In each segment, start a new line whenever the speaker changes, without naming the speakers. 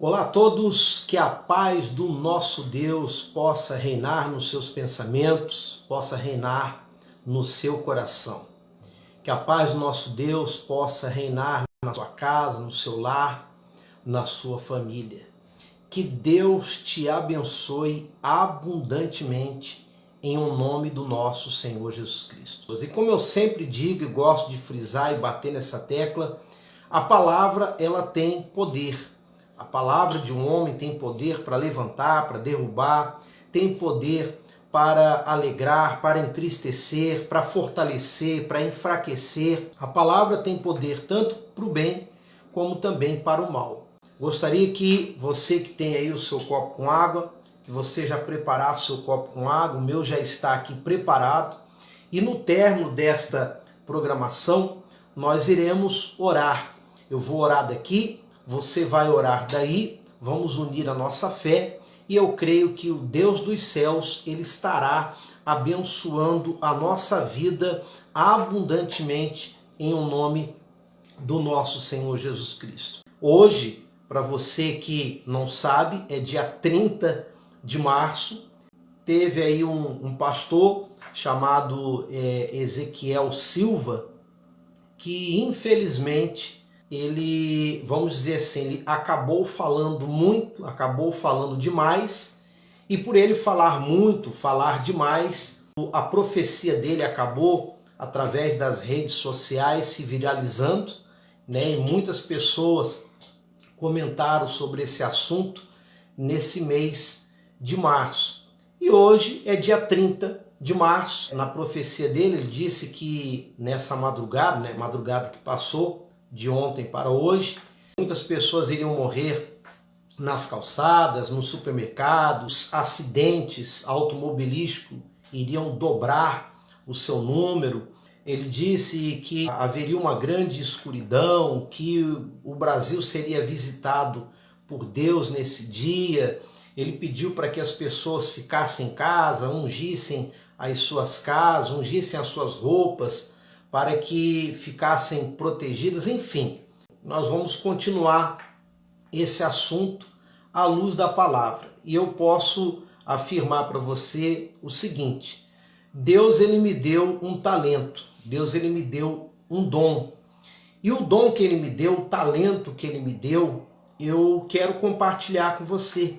Olá a todos, que a paz do nosso Deus possa reinar nos seus pensamentos, possa reinar no seu coração. Que a paz do nosso Deus possa reinar na sua casa, no seu lar, na sua família. Que Deus te abençoe abundantemente em o nome do nosso Senhor Jesus Cristo. E como eu sempre digo e gosto de frisar e bater nessa tecla, a palavra ela tem poder. A palavra de um homem tem poder para levantar, para derrubar, tem poder para alegrar, para entristecer, para fortalecer, para enfraquecer. A palavra tem poder tanto para o bem como também para o mal. Gostaria que você que tem aí o seu copo com água, que você já preparasse o seu copo com água, o meu já está aqui preparado. E no término desta programação, nós iremos orar. Eu vou orar daqui, você vai orar daí, vamos unir a nossa fé e eu creio que o Deus dos céus, Ele estará abençoando a nossa vida abundantemente em o nome do nosso Senhor Jesus Cristo. Hoje, para você que não sabe, é dia 30 de março, teve aí um pastor chamado Ezequiel Silva, que infelizmente ele, vamos dizer assim, ele acabou falando muito, acabou falando demais, e por ele falar muito, falar demais, a profecia dele acabou através das redes sociais se viralizando, né? E muitas pessoas comentaram sobre esse assunto nesse mês de março. E hoje é dia 30 de março, na profecia dele ele disse que nessa madrugada, né, madrugada que passou, de ontem para hoje, muitas pessoas iriam morrer nas calçadas, nos supermercados, acidentes automobilísticos iriam dobrar o seu número. Ele disse que haveria uma grande escuridão, que o Brasil seria visitado por Deus nesse dia. Ele pediu para que as pessoas ficassem em casa, ungissem as suas casas, ungissem as suas roupas, para que ficassem protegidas. Enfim, nós vamos continuar esse assunto à luz da palavra. E eu posso afirmar para você o seguinte: Deus ele me deu um talento, Deus ele me deu um dom. E o dom que ele me deu, o talento que ele me deu, eu quero compartilhar com você.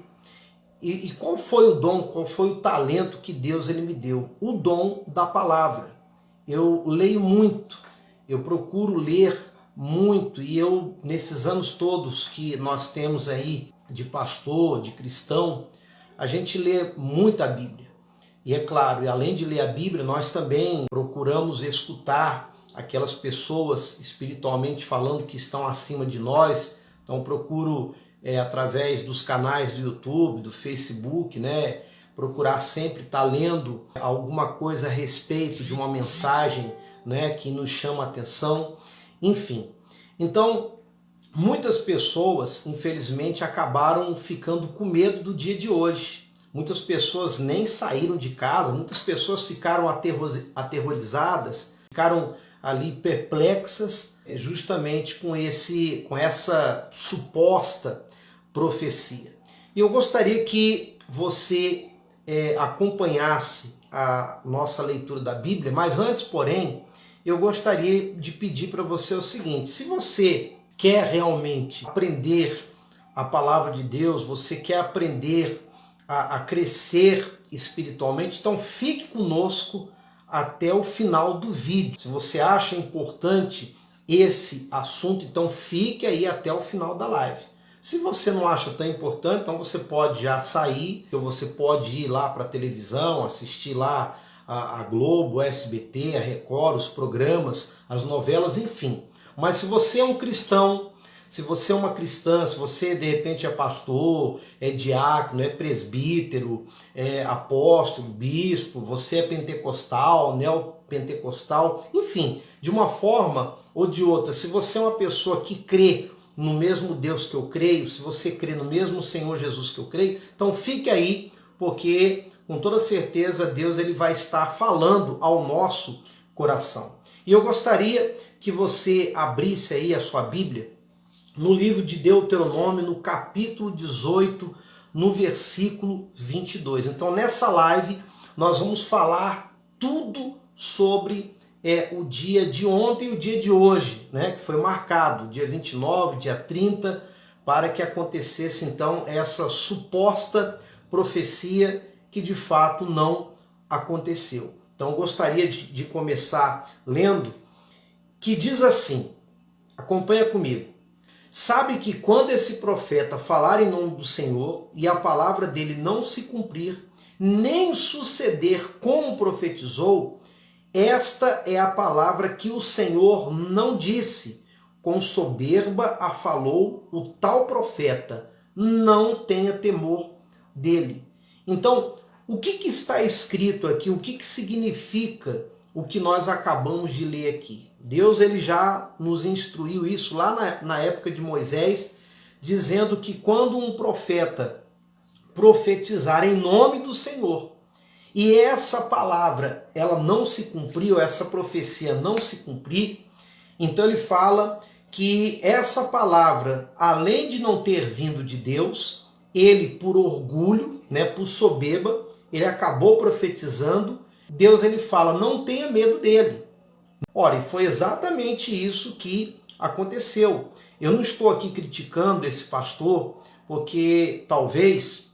E qual foi o dom, qual foi o talento que Deus ele me deu? O dom da palavra. Eu leio muito, eu procuro ler muito, e eu, nesses anos todos que nós temos aí de pastor, de cristão, a gente lê muito a Bíblia. E é claro, e além de ler a Bíblia, nós também procuramos escutar aquelas pessoas espiritualmente falando que estão acima de nós. Então procuro, através dos canais do YouTube, do Facebook, né, procurar sempre estar lendo alguma coisa a respeito de uma mensagem, né, que nos chama a atenção, enfim. Então, muitas pessoas, infelizmente, acabaram ficando com medo do dia de hoje. Muitas pessoas nem saíram de casa, muitas pessoas ficaram aterrorizadas, ficaram ali perplexas, justamente com essa suposta profecia. E eu gostaria que você acompanhasse a nossa leitura da Bíblia, mas antes, porém, eu gostaria de pedir para você o seguinte: se você quer realmente aprender a palavra de Deus, você quer aprender a crescer espiritualmente, então fique conosco até o final do vídeo. Se você acha importante esse assunto, então fique aí até o final da live. Se você não acha tão importante, então você pode já sair, ou você pode ir lá para a televisão, assistir lá a Globo, o SBT, a Record, os programas, as novelas, enfim. Mas se você é um cristão, se você é uma cristã, se você de repente é pastor, é diácono, é presbítero, é apóstolo, bispo, você é pentecostal, neopentecostal, enfim, de uma forma ou de outra, se você é uma pessoa que crê no mesmo Deus que eu creio, se você crê no mesmo Senhor Jesus que eu creio, então fique aí, porque com toda certeza Deus ele vai estar falando ao nosso coração. E eu gostaria que você abrisse aí a sua Bíblia no livro de Deuteronômio, no capítulo 18, no versículo 22. Então, nessa live, nós vamos falar tudo sobre o dia de ontem e o dia de hoje, né, que foi marcado, dia 29, dia 30, para que acontecesse então essa suposta profecia que de fato não aconteceu. Então eu gostaria de começar lendo, que diz assim, acompanha comigo. Sabe que quando esse profeta falar em nome do Senhor e a palavra dele não se cumprir, nem suceder como profetizou, esta é a palavra que o Senhor não disse. Com soberba a falou o tal profeta. Não tenha temor dele. Então, o que está escrito aqui? O que significa o que nós acabamos de ler aqui? Deus ele já nos instruiu isso lá na época de Moisés, dizendo que quando um profeta profetizar em nome do Senhor, e essa palavra ela não se cumpriu, essa profecia não se cumprir, então ele fala que essa palavra, além de não ter vindo de Deus, ele por orgulho, né, por soberba, ele acabou profetizando. Deus ele fala, não tenha medo dele. Ora, e foi exatamente isso que aconteceu. Eu não estou aqui criticando esse pastor, porque talvez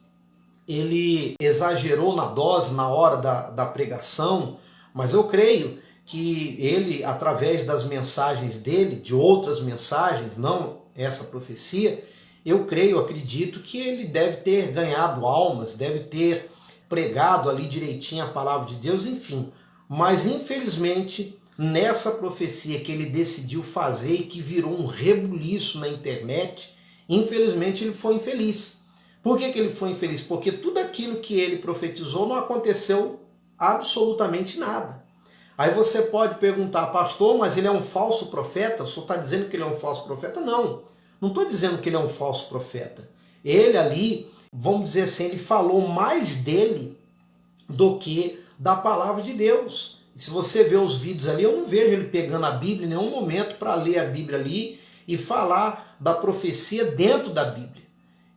ele exagerou na dose na hora da pregação, mas eu creio que ele, através das mensagens dele, de outras mensagens, não essa profecia, eu creio, acredito que ele deve ter ganhado almas, deve ter pregado ali direitinho a palavra de Deus, enfim. Mas infelizmente, nessa profecia que ele decidiu fazer e que virou um rebuliço na internet, infelizmente ele foi infeliz. Por que ele foi infeliz? Porque tudo aquilo que ele profetizou não aconteceu absolutamente nada. Aí você pode perguntar, pastor, mas ele é um falso profeta? O senhor está dizendo que ele é um falso profeta? Não, não estou dizendo que ele é um falso profeta. Ele ali, vamos dizer assim, ele falou mais dele do que da palavra de Deus. E se você vê os vídeos ali, eu não vejo ele pegando a Bíblia em nenhum momento para ler a Bíblia ali e falar da profecia dentro da Bíblia.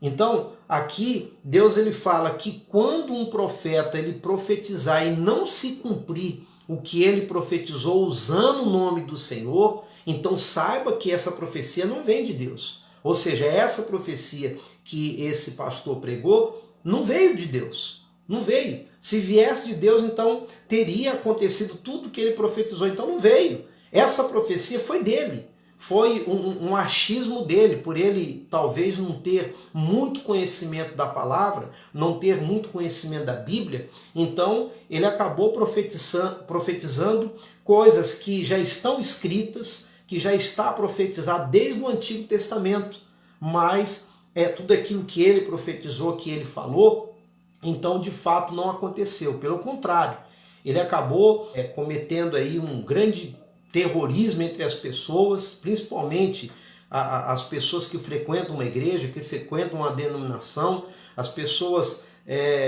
Então, aqui, Deus ele fala que quando um profeta ele profetizar e não se cumprir o que ele profetizou usando o nome do Senhor, então saiba que essa profecia não vem de Deus. Ou seja, essa profecia que esse pastor pregou não veio de Deus. Não veio. Se viesse de Deus, então teria acontecido tudo que ele profetizou. Então não veio. Essa profecia foi dele. Foi um achismo dele, por ele talvez não ter muito conhecimento da palavra, não ter muito conhecimento da Bíblia, então ele acabou profetizando coisas que já estão escritas, que já está profetizado desde o Antigo Testamento, mas tudo aquilo que ele profetizou, que ele falou, então de fato não aconteceu, pelo contrário, ele acabou cometendo aí um grande terrorismo entre as pessoas, principalmente as pessoas que frequentam uma igreja, que frequentam uma denominação, as pessoas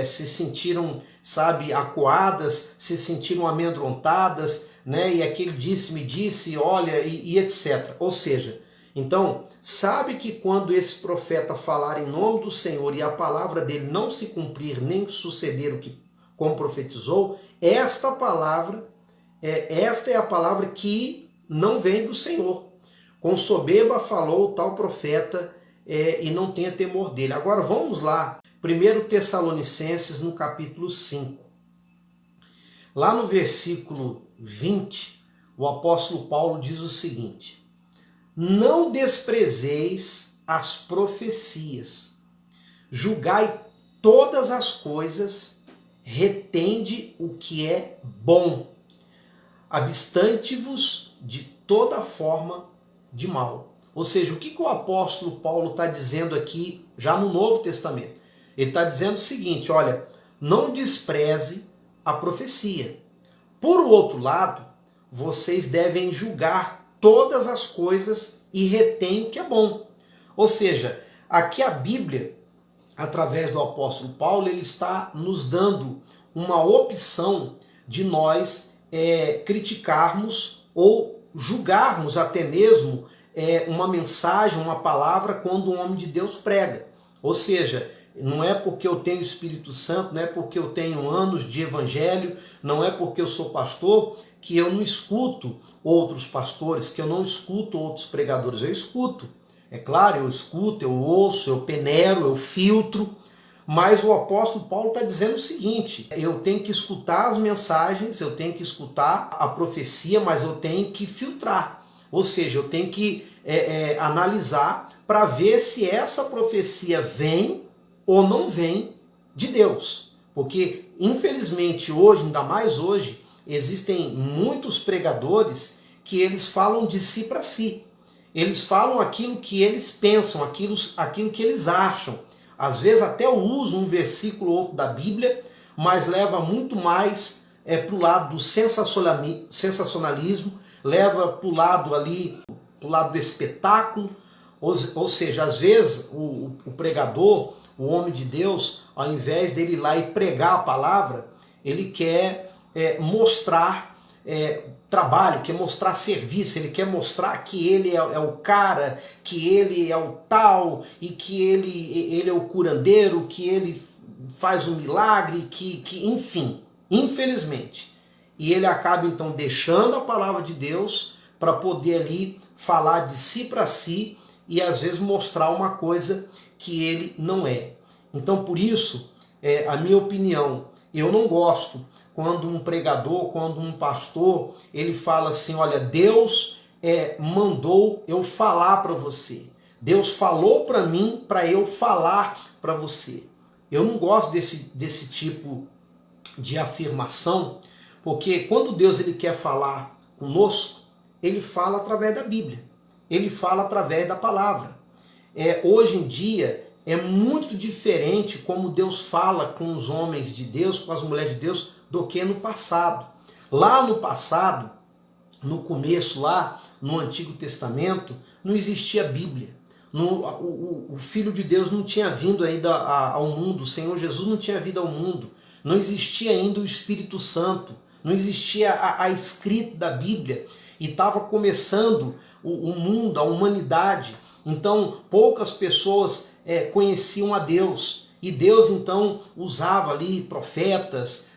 se sentiram, sabe, acuadas, se sentiram amedrontadas, né? E aquele disse-me disse, olha, e etc. Ou seja, então, sabe que quando esse profeta falar em nome do Senhor e a palavra dele não se cumprir nem suceder o que como profetizou, esta é a palavra que não vem do Senhor. Com soberba falou o tal profeta e não tenha temor dele. Agora vamos lá, 1 Tessalonicenses no capítulo 5. Lá no versículo 20, o apóstolo Paulo diz o seguinte: não desprezeis as profecias, julgai todas as coisas, retende o que é bom, abstante-vos de toda forma de mal. Ou seja, o que o apóstolo Paulo está dizendo aqui, já no Novo Testamento? Ele está dizendo o seguinte, olha, não despreze a profecia. Por outro lado, vocês devem julgar todas as coisas e retém o que é bom. Ou seja, aqui a Bíblia, através do apóstolo Paulo, ele está nos dando uma opção de nós criticarmos ou julgarmos até mesmo uma mensagem, uma palavra quando um homem de Deus prega. Ou seja, não é porque eu tenho Espírito Santo, não é porque eu tenho anos de evangelho, não é porque eu sou pastor que eu não escuto outros pastores, que eu não escuto outros pregadores. Eu escuto. É claro, eu escuto, eu ouço, eu peneiro, eu filtro. Mas o apóstolo Paulo está dizendo o seguinte: eu tenho que escutar as mensagens, eu tenho que escutar a profecia, mas eu tenho que filtrar. Ou seja, eu tenho que analisar para ver se essa profecia vem ou não vem de Deus. Porque, infelizmente, hoje, ainda mais hoje, existem muitos pregadores que eles falam de si para si. Eles falam aquilo que eles pensam, aquilo que eles acham. Às vezes até usam um versículo ou outro da Bíblia, mas leva muito mais para o lado do sensacionalismo, leva para o lado ali, para o lado do espetáculo. Ou seja, às vezes o pregador, o homem de Deus, ao invés dele ir lá e pregar a palavra, ele quer mostrar trabalho, quer mostrar serviço, ele quer mostrar que ele é o cara, que ele é o tal, e que ele é o curandeiro, que ele faz um milagre, que enfim, infelizmente. E ele acaba então deixando a palavra de Deus para poder ali falar de si para si e às vezes mostrar uma coisa que ele não é. Então por isso, a minha opinião, eu não gosto quando um pregador, quando um pastor, ele fala assim: olha, Deus mandou eu falar para você. Deus falou para mim para eu falar para você. Eu não gosto desse tipo de afirmação, porque quando Deus ele quer falar conosco, ele fala através da Bíblia. Ele fala através da palavra. Hoje em dia é muito diferente como Deus fala com os homens de Deus, com as mulheres de Deus, do que no passado. Lá no passado, no começo, lá no Antigo Testamento, não existia Bíblia. O Filho de Deus não tinha vindo ainda ao mundo, o Senhor Jesus não tinha vindo ao mundo, não existia ainda o Espírito Santo, não existia a escrita da Bíblia, e estava começando o mundo, a humanidade. Então poucas pessoas conheciam a Deus, e Deus então usava ali profetas,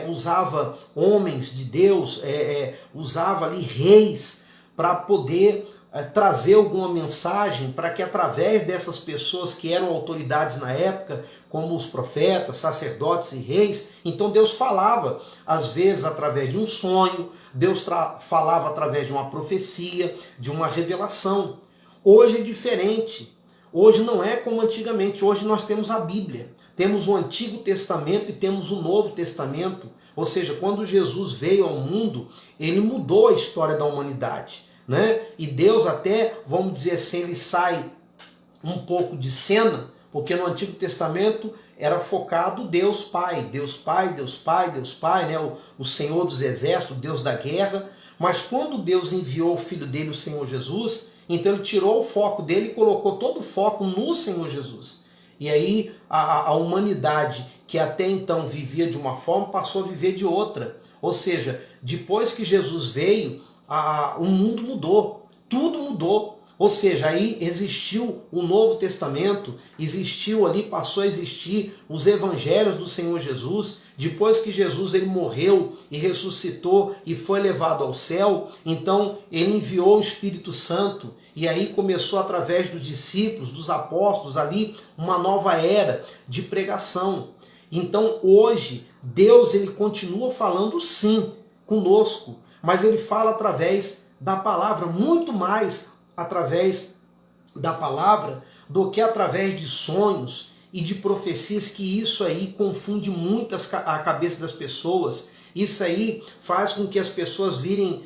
usava homens de Deus, usava ali reis para poder trazer alguma mensagem, para que através dessas pessoas que eram autoridades na época, como os profetas, sacerdotes e reis, então Deus falava, às vezes através de um sonho, Deus falava através de uma profecia, de uma revelação. Hoje é diferente, hoje não é como antigamente, hoje nós temos a Bíblia. Temos o Antigo Testamento e temos o Novo Testamento. Ou seja, quando Jesus veio ao mundo, ele mudou a história da humanidade, né? E Deus até, vamos dizer assim, ele sai um pouco de cena, porque no Antigo Testamento era focado Deus Pai, Deus Pai, Deus Pai, Deus Pai, né? O Senhor dos Exércitos, o Deus da guerra. Mas quando Deus enviou o Filho dele, o Senhor Jesus, então ele tirou o foco dele e colocou todo o foco no Senhor Jesus. E aí a humanidade, que até então vivia de uma forma, passou a viver de outra. Ou seja, depois que Jesus veio, o mundo mudou, tudo mudou. Ou seja, aí existiu o Novo Testamento, existiu ali, passou a existir os evangelhos do Senhor Jesus. Depois que Jesus ele morreu e ressuscitou e foi levado ao céu, então ele enviou o Espírito Santo. E aí começou através dos discípulos, dos apóstolos ali, uma nova era de pregação. Então hoje Deus ele continua falando sim conosco, mas ele fala através da palavra, muito mais através da palavra do que através de sonhos e de profecias, que isso aí confunde muito a cabeça das pessoas. Isso aí faz com que as pessoas virem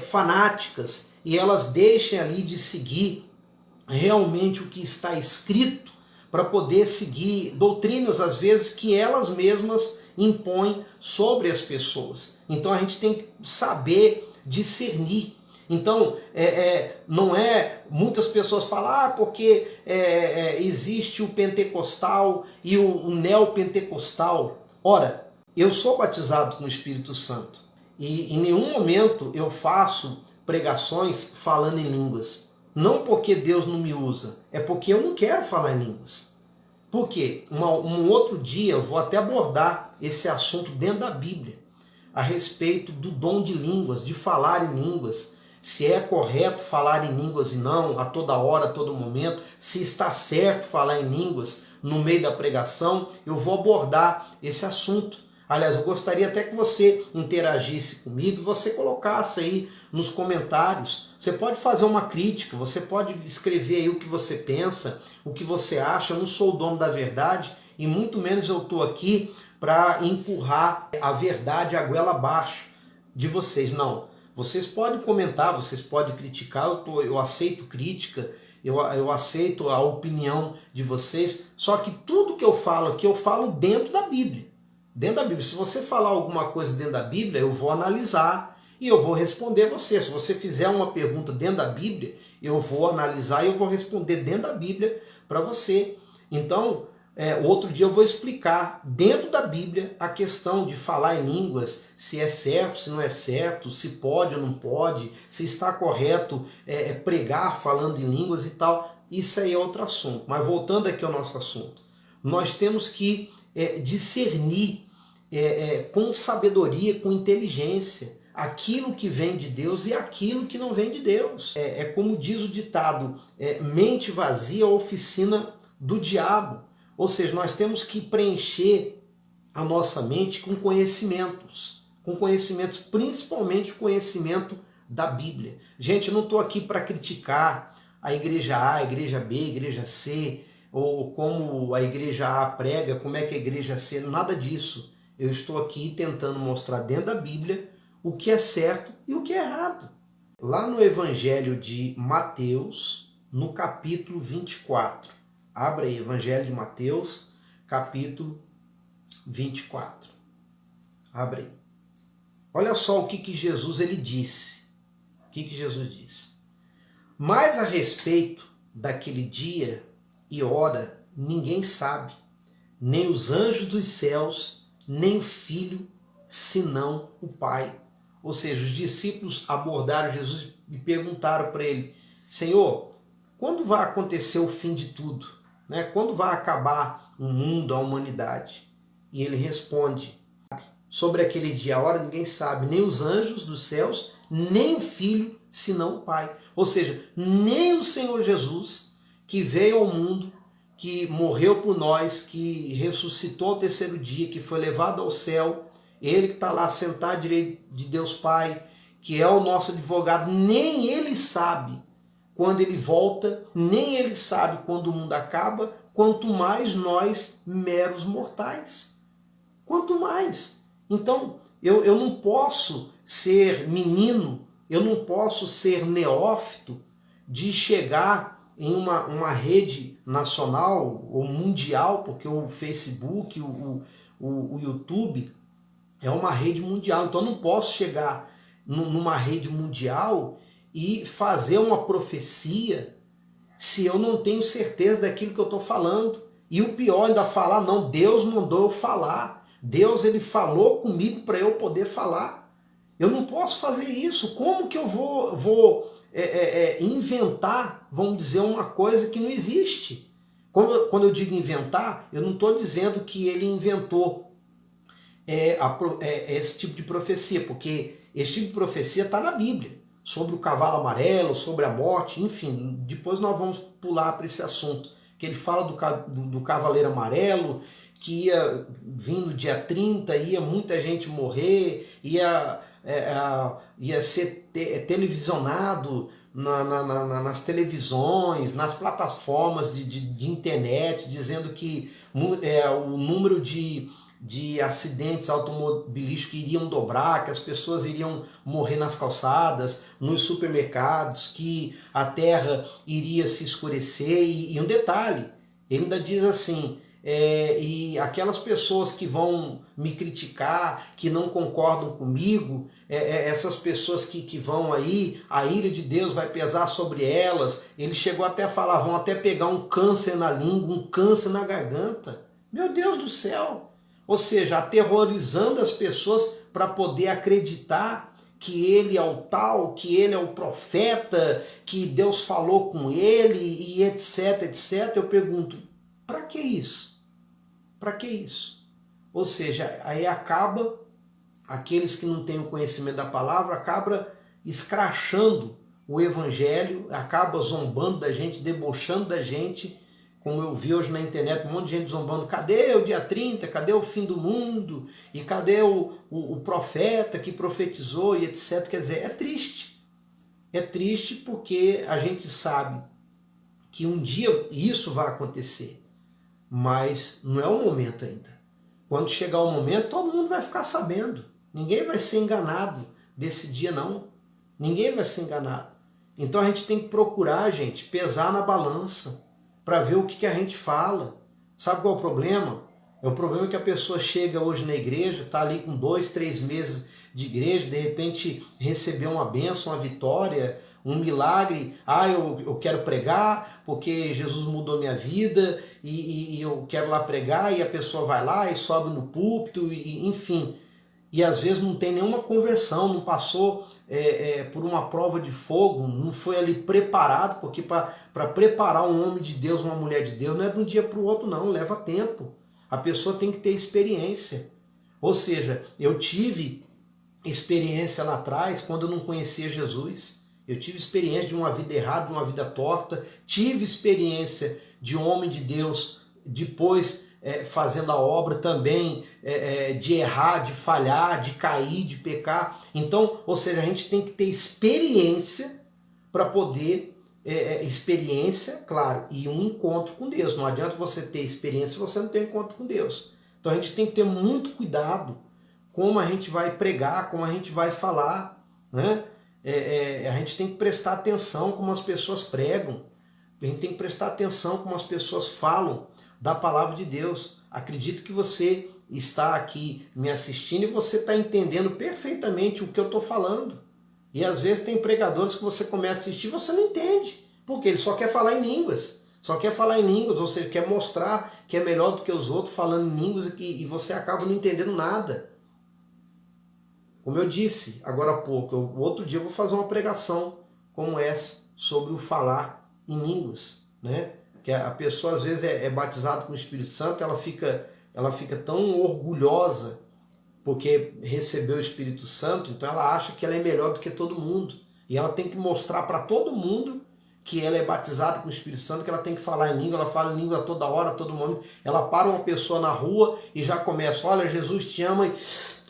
fanáticas e elas deixem ali de seguir realmente o que está escrito para poder seguir doutrinas, às vezes, que elas mesmas impõem sobre as pessoas. Então a gente tem que saber discernir. Então, não é... Muitas pessoas falam, porque existe o pentecostal e o neopentecostal. Ora, eu sou batizado com o Espírito Santo e em nenhum momento eu faço pregações falando em línguas. Não porque Deus não me usa, é porque eu não quero falar em línguas. Por quê? Um outro dia eu vou até abordar esse assunto dentro da Bíblia, a respeito do dom de línguas, de falar em línguas, se é correto falar em línguas e não, a toda hora, a todo momento, se está certo falar em línguas no meio da pregação. Eu vou abordar esse assunto. Aliás, eu gostaria até que você interagisse comigo, você colocasse aí nos comentários. Você pode fazer uma crítica, você pode escrever aí o que você pensa, o que você acha. Eu não sou o dono da verdade e muito menos eu estou aqui para empurrar a verdade a goela abaixo de vocês. Não, vocês podem comentar, vocês podem criticar, eu aceito crítica, eu aceito a opinião de vocês, só que tudo que eu falo aqui, eu falo dentro da Bíblia. Dentro da Bíblia. Se você falar alguma coisa dentro da Bíblia, eu vou analisar e eu vou responder você. Se você fizer uma pergunta dentro da Bíblia, eu vou analisar e eu vou responder dentro da Bíblia para você. Então, outro dia eu vou explicar dentro da Bíblia a questão de falar em línguas, se é certo, se não é certo, se pode ou não pode, se está correto pregar falando em línguas e tal. Isso aí é outro assunto. Mas voltando aqui ao nosso assunto, nós temos que discernir com sabedoria, com inteligência, aquilo que vem de Deus e aquilo que não vem de Deus. É como diz o ditado, mente vazia, oficina do diabo. Ou seja, nós temos que preencher a nossa mente com conhecimentos, principalmente o conhecimento da Bíblia. Gente, eu não estou aqui para criticar a igreja A, a igreja B, a igreja C, ou como a igreja A prega, como é que a igreja C, nada disso. Eu estou aqui tentando mostrar dentro da Bíblia o que é certo e o que é errado. Lá no Evangelho de Mateus, no capítulo 24. Abra aí, Evangelho de Mateus, capítulo 24. Abra aí. Olha só o que Jesus ele disse. O que Jesus disse? Mas a respeito daquele dia e hora, ninguém sabe, nem os anjos dos céus, nem o Filho, senão o Pai. Ou seja, os discípulos abordaram Jesus e perguntaram para ele, Senhor, quando vai acontecer o fim de tudo? Quando vai acabar o mundo, a humanidade? E ele responde, sobre aquele dia, a hora, ninguém sabe, nem os anjos dos céus, nem o Filho, senão o Pai. Ou seja, nem o Senhor Jesus, que veio ao mundo, que morreu por nós, que ressuscitou ao terceiro dia, que foi levado ao céu, ele que está lá sentado à direita de Deus Pai, que é o nosso advogado, nem ele sabe quando ele volta, nem ele sabe quando o mundo acaba, quanto mais nós, meros mortais. Quanto mais. Então, eu não posso ser menino, eu não posso ser neófito de chegar em uma rede nacional ou mundial, porque o Facebook, o YouTube é uma rede mundial. Então eu não posso chegar numa rede mundial e fazer uma profecia se eu não tenho certeza daquilo que eu estou falando. E o pior ainda falar, não, Deus mandou eu falar. Deus ele falou comigo para eu poder falar. Eu não posso fazer isso. Como que eu vou inventar, vamos dizer, uma coisa que não existe? Quando eu digo inventar, eu não estou dizendo que ele inventou esse tipo de profecia, porque esse tipo de profecia está na Bíblia, sobre o cavalo amarelo, sobre a morte, enfim, depois nós vamos pular para esse assunto, que ele fala do cavaleiro amarelo, que ia vir no dia 30, ia muita gente morrer, ia ser televisionado nas televisões, nas plataformas de internet, dizendo que o número de acidentes automobilísticos iriam dobrar, que as pessoas iriam morrer nas calçadas, nos supermercados, que a terra iria se escurecer. E um detalhe, ele ainda diz assim, e aquelas pessoas que vão me criticar, que não concordam comigo, essas pessoas que vão aí, a ira de Deus vai pesar sobre elas. Ele chegou até a falar, vão até pegar um câncer na língua, um câncer na garganta. Meu Deus do céu! Ou seja, aterrorizando as pessoas para poder acreditar que ele é o tal, que ele é o profeta, que Deus falou com ele e etc, etc, eu pergunto, para que isso? Para que isso? Ou seja, aí acaba, aqueles que não têm o conhecimento da palavra, acaba escrachando o evangelho, acaba zombando da gente, debochando da gente, como eu vi hoje na internet, um monte de gente zombando, cadê o dia 30, cadê o fim do mundo, e cadê o profeta que profetizou e etc. Quer dizer, é triste porque a gente sabe que um dia isso vai acontecer, mas não é o momento ainda. Quando chegar o momento, todo mundo vai ficar sabendo, ninguém vai ser enganado desse dia não, ninguém vai ser enganado. Então a gente tem que procurar, gente, pesar na balança, para ver o que a gente fala. Sabe qual é o problema? O problema é que a pessoa chega hoje na igreja, está ali com 2, 3 meses de igreja, de repente recebeu uma bênção, uma vitória, um milagre. Eu quero pregar porque Jesus mudou minha vida e eu quero lá pregar, e a pessoa vai lá e sobe no púlpito, enfim. E às vezes não tem nenhuma conversão, não passou por uma prova de fogo, não foi ali preparado, porque para preparar um homem de Deus, uma mulher de Deus, não é de um dia para o outro não, leva tempo. A pessoa tem que ter experiência. Ou seja, eu tive experiência lá atrás, quando eu não conhecia Jesus. Eu tive experiência de uma vida errada, de uma vida torta, tive experiência de um homem de Deus, depois fazendo a obra também, de errar, de falhar, de cair, de pecar. Então, ou seja, a gente tem que ter experiência para poder, experiência, claro, e um encontro com Deus. Não adianta você ter experiência se você não tem encontro com Deus. Então a gente tem que ter muito cuidado como a gente vai pregar, como a gente vai falar, né? A gente tem que prestar atenção como as pessoas pregam, a gente tem que prestar atenção como as pessoas falam da palavra de Deus. Acredito que você está aqui me assistindo e você está entendendo perfeitamente o que eu estou falando. E às vezes tem pregadores que você começa a assistir e você não entende, porque ele só quer falar em línguas. Só quer falar em línguas, ou seja, quer mostrar que é melhor do que os outros falando em línguas e você acaba não entendendo nada. Como eu disse agora há pouco, outro dia eu vou fazer uma pregação como essa sobre o falar em línguas, né? Que a pessoa às vezes é batizada com o Espírito Santo, ela fica tão orgulhosa porque recebeu o Espírito Santo, então ela acha que ela é melhor do que todo mundo. E ela tem que mostrar para todo mundo que ela é batizada com o Espírito Santo, que ela tem que falar em língua, ela fala em língua toda hora, a todo momento. Ela para uma pessoa na rua e já começa, olha, Jesus te ama, e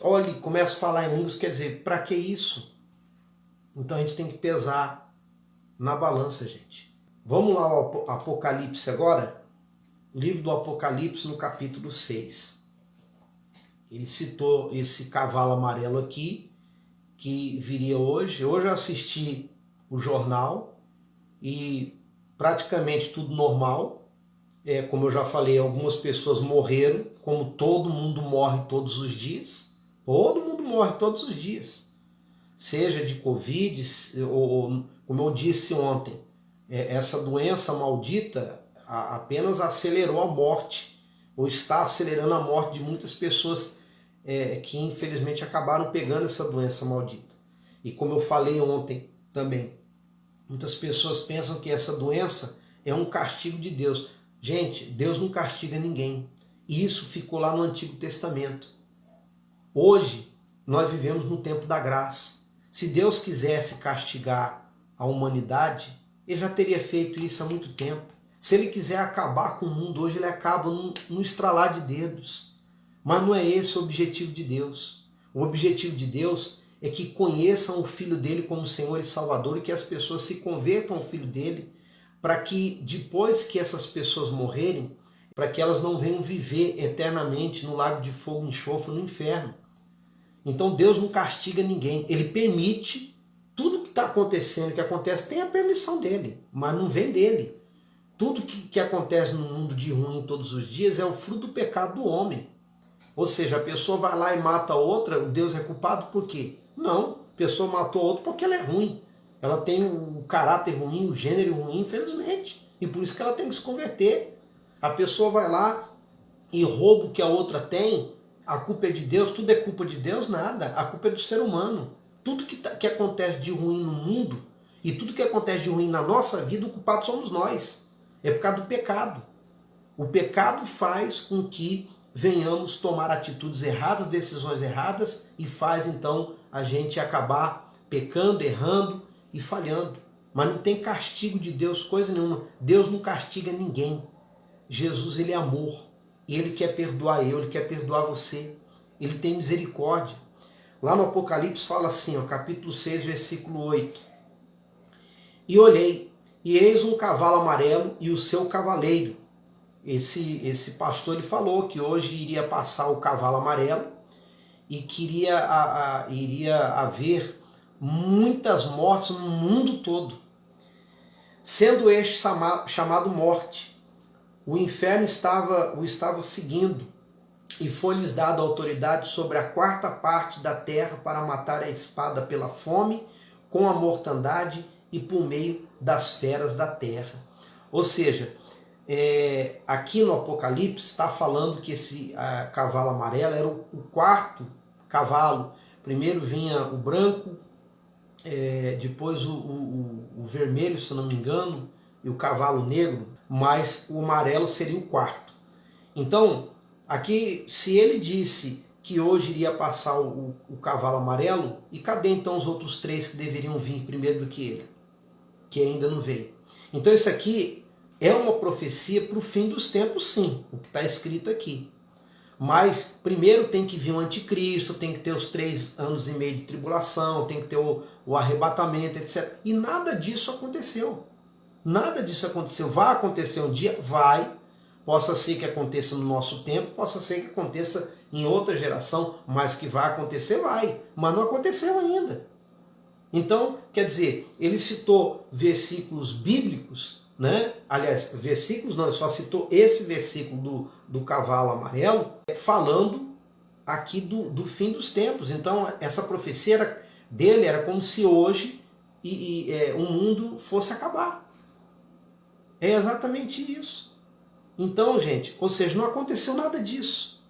olha, começa a falar em línguas. Quer dizer, para que isso? Então a gente tem que pesar na balança, gente. Vamos lá ao Apocalipse agora? Livro do Apocalipse no capítulo 6. Ele citou esse cavalo amarelo aqui, que viria hoje. Hoje eu assisti o jornal e praticamente tudo normal. Como eu já falei, algumas pessoas morreram, como todo mundo morre todos os dias. Todo mundo morre todos os dias. Seja de Covid, ou como eu disse ontem, essa doença maldita apenas acelerou a morte, ou está acelerando a morte de muitas pessoas que infelizmente acabaram pegando essa doença maldita. E como eu falei ontem também, muitas pessoas pensam que essa doença é um castigo de Deus. Gente, Deus não castiga ninguém. E isso ficou lá no Antigo Testamento. Hoje, nós vivemos no tempo da graça. Se Deus quisesse castigar a humanidade, Ele já teria feito isso há muito tempo. Se Ele quiser acabar com o mundo hoje, Ele acaba no estralar de dedos. Mas não é esse o objetivo de Deus. O objetivo de Deus é que conheçam o Filho dele como Senhor e Salvador e que as pessoas se convertam ao Filho dele, para que depois que essas pessoas morrerem, para que elas não venham viver eternamente no lago de fogo e enxofre no inferno. Então Deus não castiga ninguém, Ele permite tudo que está acontecendo, que acontece, tem a permissão dele, mas não vem dele. Tudo que acontece no mundo de ruim todos os dias é o fruto do pecado do homem. Ou seja, a pessoa vai lá e mata outra, o Deus é culpado por quê? Não, a pessoa matou a outra porque ela é ruim. Ela tem o caráter ruim, o gênero ruim, infelizmente. E por isso que ela tem que se converter. A pessoa vai lá e rouba o que a outra tem, a culpa é de Deus, tudo é culpa de Deus? Nada, a culpa é do ser humano. Tudo que acontece de ruim no mundo e tudo que acontece de ruim na nossa vida, o culpado somos nós. É por causa do pecado. O pecado faz com que venhamos tomar atitudes erradas, decisões erradas, e faz então a gente acabar pecando, errando e falhando. Mas não tem castigo de Deus, coisa nenhuma. Deus não castiga ninguém. Jesus, ele é amor. E ele quer perdoar eu, ele quer perdoar você. Ele tem misericórdia. Lá no Apocalipse fala assim, ó, capítulo 6, versículo 8. E olhei, e eis um cavalo amarelo e o seu cavaleiro. Esse pastor ele falou que hoje iria passar o cavalo amarelo e que iria haver muitas mortes no mundo todo. Sendo este chamado morte, o inferno o estava seguindo, e foi-lhes dada autoridade sobre a quarta parte da terra para matar a espada pela fome, com a mortandade e por meio das feras da terra. Ou seja, aqui no Apocalipse está falando que esse cavalo amarelo era o quarto cavalo. Primeiro vinha o branco, depois o vermelho, se não me engano, e o cavalo negro, mas o amarelo seria o quarto. Então, aqui, se ele disse que hoje iria passar o cavalo amarelo, e cadê então os outros três que deveriam vir primeiro do que ele? Que ainda não veio. Então isso aqui é uma profecia para o fim dos tempos, sim, o que está escrito aqui. Mas primeiro tem que vir o anticristo, tem que ter os 3 anos e meio de tribulação, tem que ter o arrebatamento, etc. E nada disso aconteceu. Nada disso aconteceu. Vai acontecer um dia? Vai. Possa ser que aconteça no nosso tempo, possa ser que aconteça em outra geração, mas que vai acontecer, vai. Mas não aconteceu ainda. Então, quer dizer, ele citou versículos bíblicos, né? Aliás, versículos não, ele só citou esse versículo do cavalo amarelo, falando aqui do fim dos tempos. Então, essa profecia dele era como se hoje o mundo fosse acabar. É exatamente isso. Então, gente, ou seja, não aconteceu nada disso.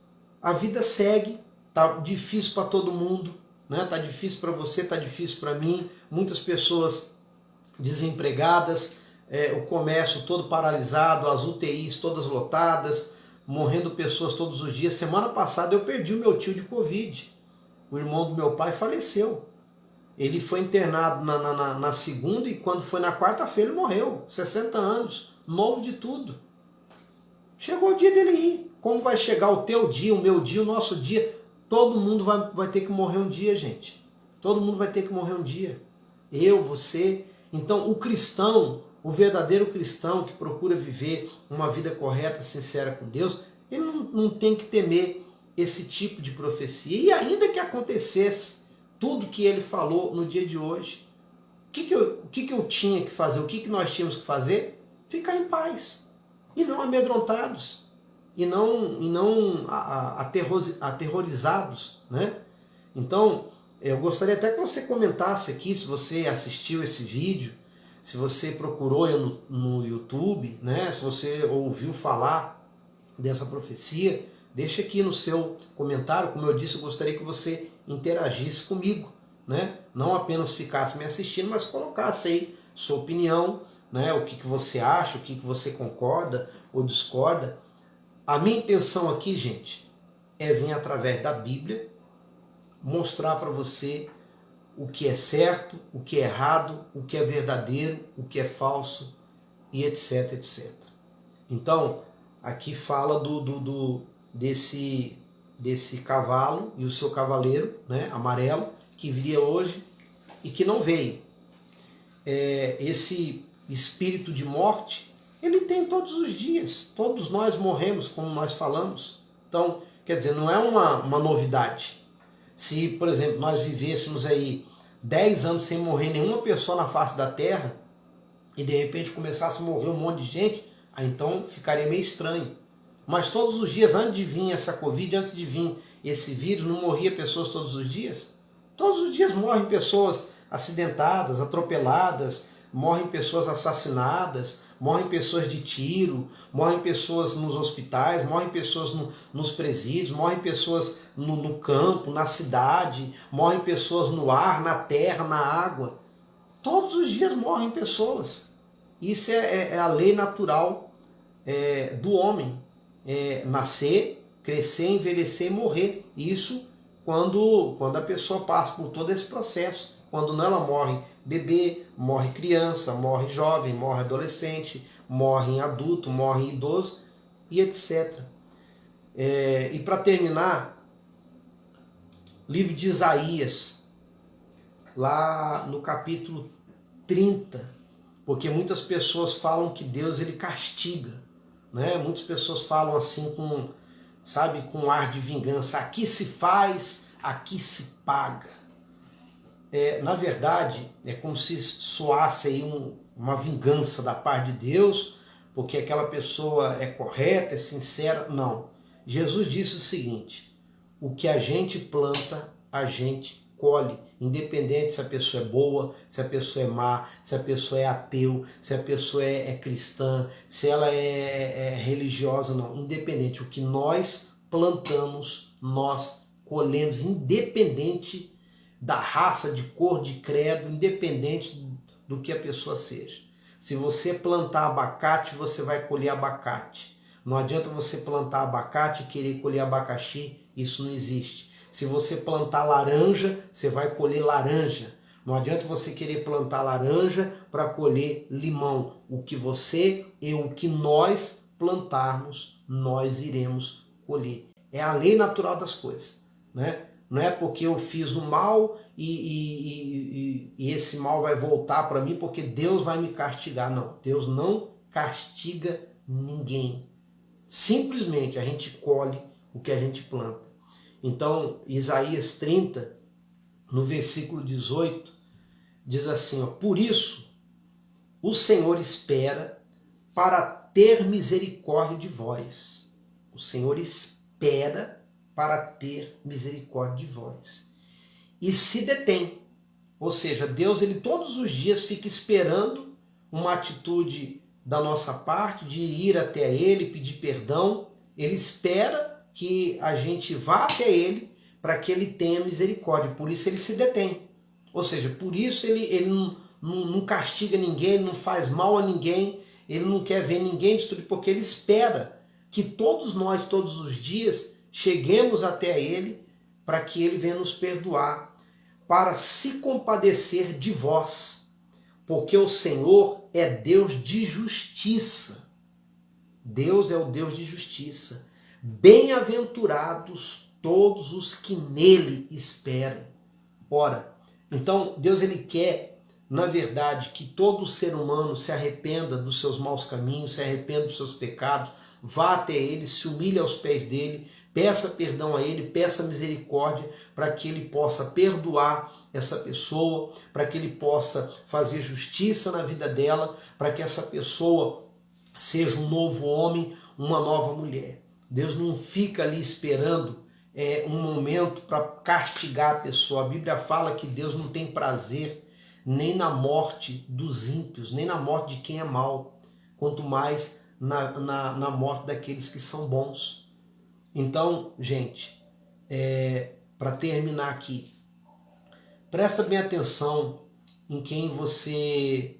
A vida segue, tá difícil para todo mundo, né? Tá difícil para você, tá difícil para mim. Muitas pessoas desempregadas, o comércio todo paralisado, as UTIs todas lotadas, morrendo pessoas todos os dias. Semana passada eu perdi o meu tio de Covid. O irmão do meu pai faleceu. Ele foi internado na segunda e quando foi na quarta-feira ele morreu. 60 anos, novo de tudo. Chegou o dia dele ir. Como vai chegar o teu dia, o meu dia, o nosso dia? Todo mundo vai ter que morrer um dia, gente. Todo mundo vai ter que morrer um dia. Eu, você. Então o cristão, o verdadeiro cristão que procura viver uma vida correta, sincera com Deus, ele não tem que temer esse tipo de profecia. E ainda que acontecesse tudo que ele falou no dia de hoje, o que eu tinha que fazer? O que nós tínhamos que fazer? Ficar em paz. E não amedrontados, e não aterrorizados, né? Então, eu gostaria até que você comentasse aqui, se você assistiu esse vídeo, se você procurou eu no YouTube, né? Se você ouviu falar dessa profecia, deixa aqui no seu comentário. Como eu disse, eu gostaria que você interagisse comigo, né? Não apenas ficasse me assistindo, mas colocasse aí sua opinião, né? O que você acha, o que você concorda ou discorda. A minha intenção aqui, gente, é vir através da Bíblia mostrar para você o que é certo, o que é errado, o que é verdadeiro, o que é falso e etc, etc. Então, aqui fala desse cavalo e o seu cavaleiro, né, amarelo, que viria hoje e que não veio. Esse espírito de morte, ele tem todos os dias. Todos nós morremos, como nós falamos. Então, quer dizer, não é uma novidade. Se, por exemplo, nós vivêssemos aí 10 anos sem morrer nenhuma pessoa na face da Terra, e de repente começasse a morrer um monte de gente, aí então ficaria meio estranho. Mas todos os dias, antes de vir essa Covid, antes de vir esse vírus, não morria pessoas todos os dias? Todos os dias morrem pessoas acidentadas, atropeladas, morrem pessoas assassinadas, morrem pessoas de tiro, morrem pessoas nos hospitais, morrem pessoas nos presídios, morrem pessoas no campo, na cidade, morrem pessoas no ar, na terra, na água. Todos os dias morrem pessoas. Isso é a lei natural do homem. Nascer, crescer, envelhecer e morrer. Isso quando a pessoa passa por todo esse processo. Quando não, ela morre bebê, morre criança, morre jovem, morre adolescente, morre adulto, morre idoso e etc. E para terminar, livro de Isaías, lá no capítulo 30, porque muitas pessoas falam que Deus ele castiga, né? Muitas pessoas falam assim com um ar de vingança, aqui se faz, aqui se paga. Na verdade, é como se soasse aí uma vingança da parte de Deus, porque aquela pessoa é correta, é sincera. Não. Jesus disse o seguinte: o que a gente planta, a gente colhe, independente se a pessoa é boa, se a pessoa é má, se a pessoa é ateu, se a pessoa é cristã, se ela é religiosa, não. Independente, o que nós plantamos, nós colhemos, independente da raça, de cor, de credo, independente do que a pessoa seja. Se você plantar abacate, você vai colher abacate. Não adianta você plantar abacate e querer colher abacaxi, isso não existe. Se você plantar laranja, você vai colher laranja. Não adianta você querer plantar laranja para colher limão. O que você e o que nós plantarmos, nós iremos colher. É a lei natural das coisas, né? Não é porque eu fiz o mal e esse mal vai voltar para mim porque Deus vai me castigar. Não, Deus não castiga ninguém. Simplesmente a gente colhe o que a gente planta. Então, Isaías 30, no versículo 18, diz assim, por isso o Senhor espera para ter misericórdia de vós. O Senhor espera para ter misericórdia de vós. E se detém. Ou seja, Deus ele todos os dias fica esperando uma atitude da nossa parte, de ir até Ele, pedir perdão. Ele espera que a gente vá até Ele para que Ele tenha misericórdia. Por isso ele se detém. Ou seja, por isso ele não castiga ninguém, não faz mal a ninguém, ele não quer ver ninguém destruir, porque ele espera que todos nós, todos os dias, cheguemos até Ele para que Ele venha nos perdoar, para se compadecer de vós, porque o Senhor é Deus de justiça. Deus é o Deus de justiça. Bem-aventurados todos os que nele esperam. Ora, então Deus ele quer, na verdade, que todo ser humano se arrependa dos seus maus caminhos, se arrependa dos seus pecados, vá até Ele, se humilhe aos pés dele, peça perdão a Ele, peça misericórdia para que Ele possa perdoar essa pessoa, para que Ele possa fazer justiça na vida dela, para que essa pessoa seja um novo homem, uma nova mulher. Deus não fica ali esperando um momento para castigar a pessoa. A Bíblia fala que Deus não tem prazer nem na morte dos ímpios, nem na morte de quem é mau, quanto mais na morte daqueles que são bons. Então, gente, para terminar aqui, presta bem atenção em quem você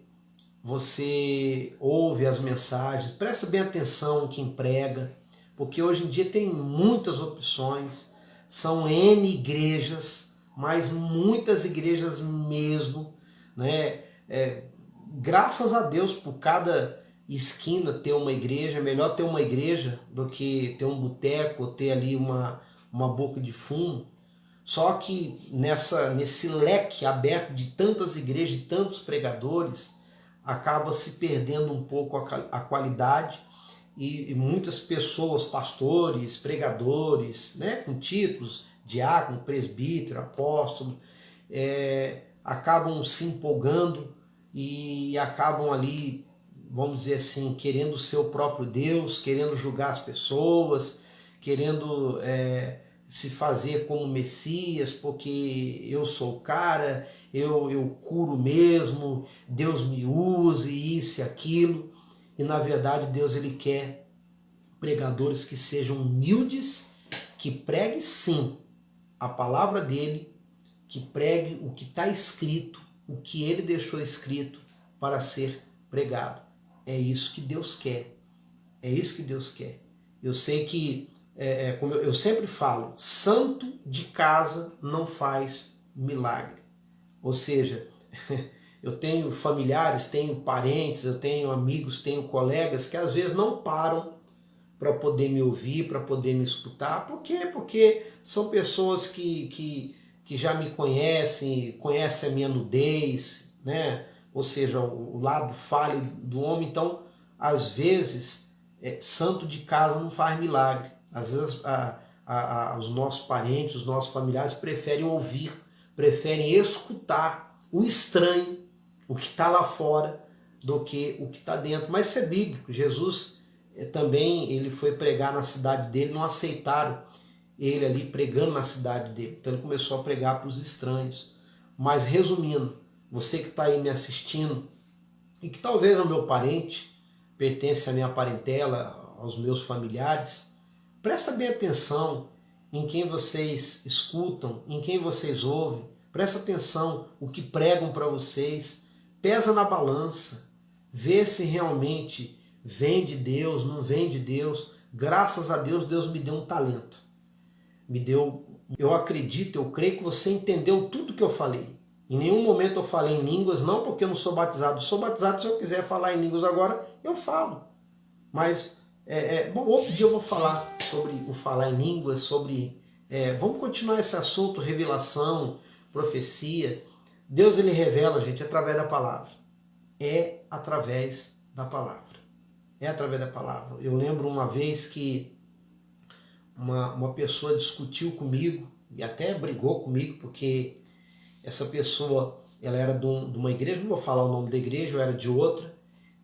ouve as mensagens, presta bem atenção em quem prega, porque hoje em dia tem muitas opções, são N igrejas, mas muitas igrejas mesmo, né? Graças a Deus por cada esquina ter uma igreja, é melhor ter uma igreja do que ter um boteco ou ter ali uma boca de fumo. Só que nesse leque aberto de tantas igrejas, de tantos pregadores, acaba se perdendo um pouco a qualidade e muitas pessoas, pastores, pregadores, né, com títulos, diácono, presbítero, apóstolo, acabam se empolgando e acabam ali, vamos dizer assim, querendo ser o próprio Deus, querendo julgar as pessoas, querendo se fazer como Messias, porque eu sou o cara, eu curo mesmo, Deus me use, isso e aquilo. E na verdade Deus ele quer pregadores que sejam humildes, que preguem sim a palavra dele, que pregue o que está escrito, o que ele deixou escrito para ser pregado. É isso que Deus quer. É isso que Deus quer. Eu sei que, como eu sempre falo, santo de casa não faz milagre. Ou seja, eu tenho familiares, tenho parentes, eu tenho amigos, tenho colegas que às vezes não param para poder me ouvir, para poder me escutar. Por quê? Porque são pessoas que já me conhecem, conhecem a minha nudez, né? Ou seja, o lado falho do homem. Então, às vezes, santo de casa não faz milagre. Às vezes, os nossos parentes, os nossos familiares preferem ouvir, preferem escutar o estranho, o que está lá fora, do que o que está dentro. Mas isso é bíblico. Jesus também ele foi pregar na cidade dele, não aceitaram ele ali pregando na cidade dele. Então ele começou a pregar para os estranhos. Mas resumindo, você que está aí me assistindo e que talvez é o meu parente, pertence à minha parentela, aos meus familiares, presta bem atenção em quem vocês escutam, em quem vocês ouvem. Presta atenção o que pregam para vocês. Pesa na balança. Vê se realmente vem de Deus, não vem de Deus. Graças a Deus, Deus me deu um talento. Me deu, eu acredito, eu creio que você entendeu tudo que eu falei. Em nenhum momento eu falei em línguas, não porque eu não sou batizado. Eu sou batizado, se eu quiser falar em línguas agora, eu falo. Mas, bom, outro dia eu vou falar sobre o falar em línguas, sobre... vamos continuar esse assunto, revelação, profecia. Deus ele revela, gente, através da palavra. É através da palavra. É através da palavra. Eu lembro uma vez que uma pessoa discutiu comigo e até brigou comigo, porque essa pessoa ela era de uma igreja, não vou falar o nome da igreja, eu era de outra,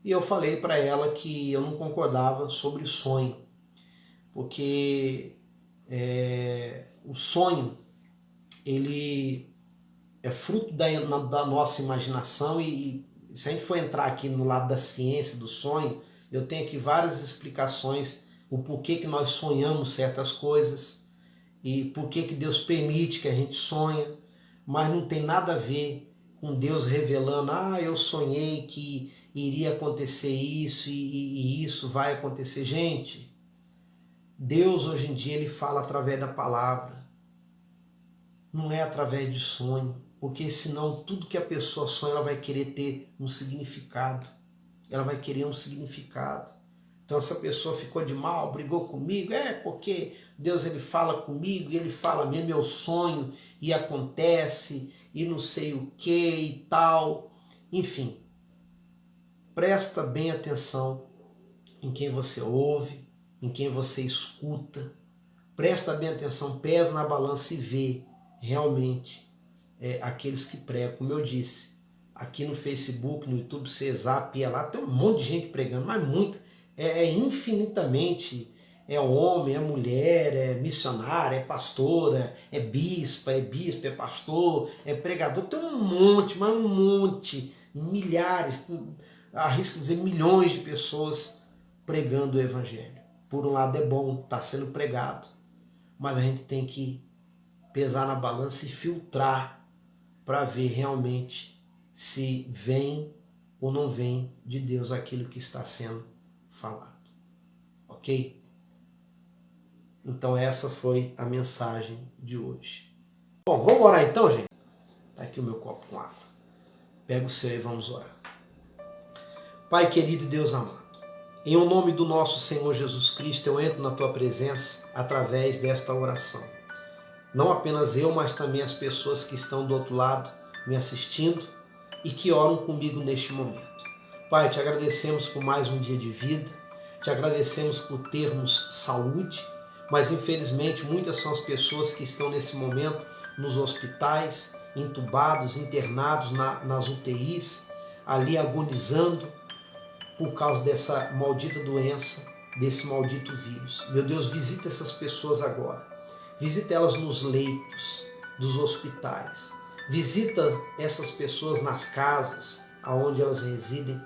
e eu falei para ela que eu não concordava sobre sonho, porque o sonho ele é fruto da nossa imaginação, e se a gente for entrar aqui no lado da ciência do sonho, eu tenho aqui várias explicações o porquê que nós sonhamos certas coisas e porquê que Deus permite que a gente sonhe, mas não tem nada a ver com Deus revelando, eu sonhei que iria acontecer isso e isso vai acontecer. Gente, Deus hoje em dia ele fala através da palavra, não é através de sonho, porque senão tudo que a pessoa sonha ela vai querer ter um significado, ela vai querer um significado. Então essa pessoa ficou de mal, brigou comigo, porque Deus ele fala comigo, e ele fala mesmo, meu sonho, e acontece, e não sei o que e tal. Enfim, presta bem atenção em quem você ouve, em quem você escuta. Presta bem atenção, pesa na balança e vê realmente aqueles que pregam. Como eu disse, aqui no Facebook, no YouTube, você zapia lá, tem um monte de gente pregando, mas muita. Infinitamente, homem, é mulher, é missionária, é pastora, é bispo, é pastor, é pregador, tem um monte, mas um monte, milhares, arrisco dizer milhões de pessoas pregando o evangelho. Por um lado é bom, está sendo pregado, mas a gente tem que pesar na balança e filtrar para ver realmente se vem ou não vem de Deus aquilo que está sendo falado. Ok? Então essa foi a mensagem de hoje. Bom, vamos orar então, gente? Está aqui o meu copo com água. Pega o seu e vamos orar. Pai querido e Deus amado, em o nome do nosso Senhor Jesus Cristo, eu entro na Tua presença através desta oração. Não apenas eu, mas também as pessoas que estão do outro lado me assistindo e que oram comigo neste momento. Pai, te agradecemos por mais um dia de vida, te agradecemos por termos saúde, mas infelizmente muitas são as pessoas que estão nesse momento nos hospitais, entubados, internados nas UTIs, ali agonizando por causa dessa maldita doença, desse maldito vírus. Meu Deus, visita essas pessoas agora. Visita elas nos leitos dos hospitais. Visita essas pessoas nas casas onde elas residem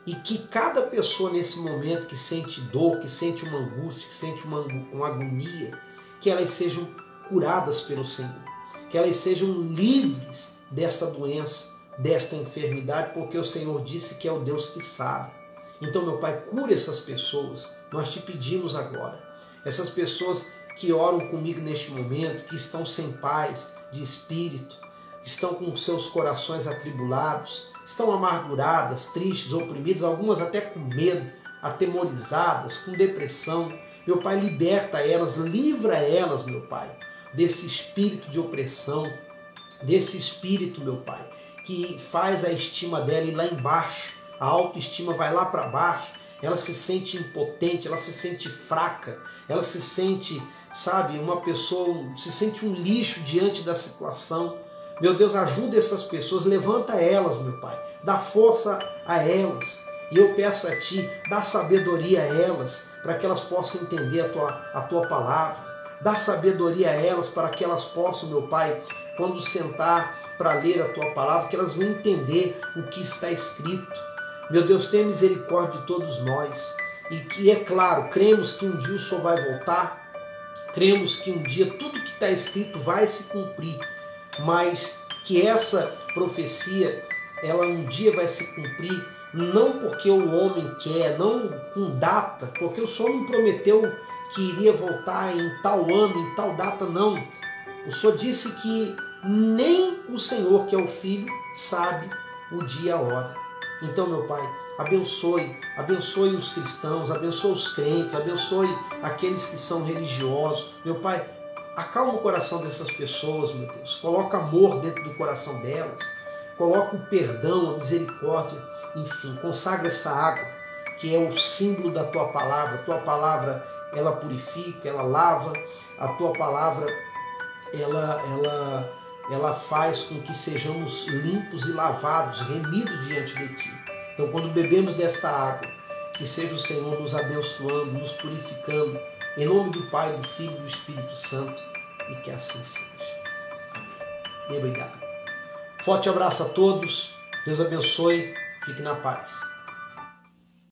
e que cada pessoa nesse momento que sente dor, que sente uma angústia, que sente uma agonia, que elas sejam curadas pelo Senhor, que elas sejam livres desta doença, desta enfermidade, porque o Senhor disse que é o Deus que sabe. Então, meu Pai, cura essas pessoas, nós te pedimos agora. Essas pessoas que oram comigo neste momento, que estão sem paz de espírito, estão com seus corações atribulados, estão amarguradas, tristes, oprimidas, algumas até com medo, atemorizadas, com depressão. Meu Pai, liberta elas, livra elas, meu Pai, desse espírito de opressão, desse espírito, meu Pai, que faz a estima dela ir lá embaixo, a autoestima vai lá para baixo, ela se sente impotente, ela se sente fraca, ela se sente, sabe, uma pessoa, se sente um lixo diante da situação. Meu Deus, ajuda essas pessoas, levanta elas, meu Pai, dá força a elas. E eu peço a Ti, dá sabedoria a elas, para que elas possam entender a Tua palavra. Dá sabedoria a elas, para que elas possam, meu Pai, quando sentar para ler a Tua palavra, que elas vão entender o que está escrito. Meu Deus, tenha misericórdia de todos nós. E que, é claro, cremos que um dia o Senhor vai voltar, cremos que um dia tudo que está escrito vai se cumprir, mas que essa profecia, ela um dia vai se cumprir, não porque o homem quer, não com data, porque o Senhor não prometeu que iria voltar em tal ano, em tal data, não. O Senhor disse que nem o Senhor, que é o Filho, sabe o dia e a hora. Então, meu Pai, abençoe os cristãos, abençoe os crentes, abençoe aqueles que são religiosos. Meu Pai, acalma o coração dessas pessoas, meu Deus. Coloca amor dentro do coração delas. Coloca o perdão, a misericórdia. Enfim, consagra essa água, que é o símbolo da Tua palavra. A Tua palavra, ela purifica, ela lava. A Tua palavra, ela faz com que sejamos limpos e lavados, remidos diante de Ti. Então, quando bebemos desta água, que seja o Senhor nos abençoando, nos purificando, em nome do Pai, do Filho e do Espírito Santo, e que assim seja. Amém. Bem obrigado. Forte abraço a todos, Deus abençoe, fique na paz.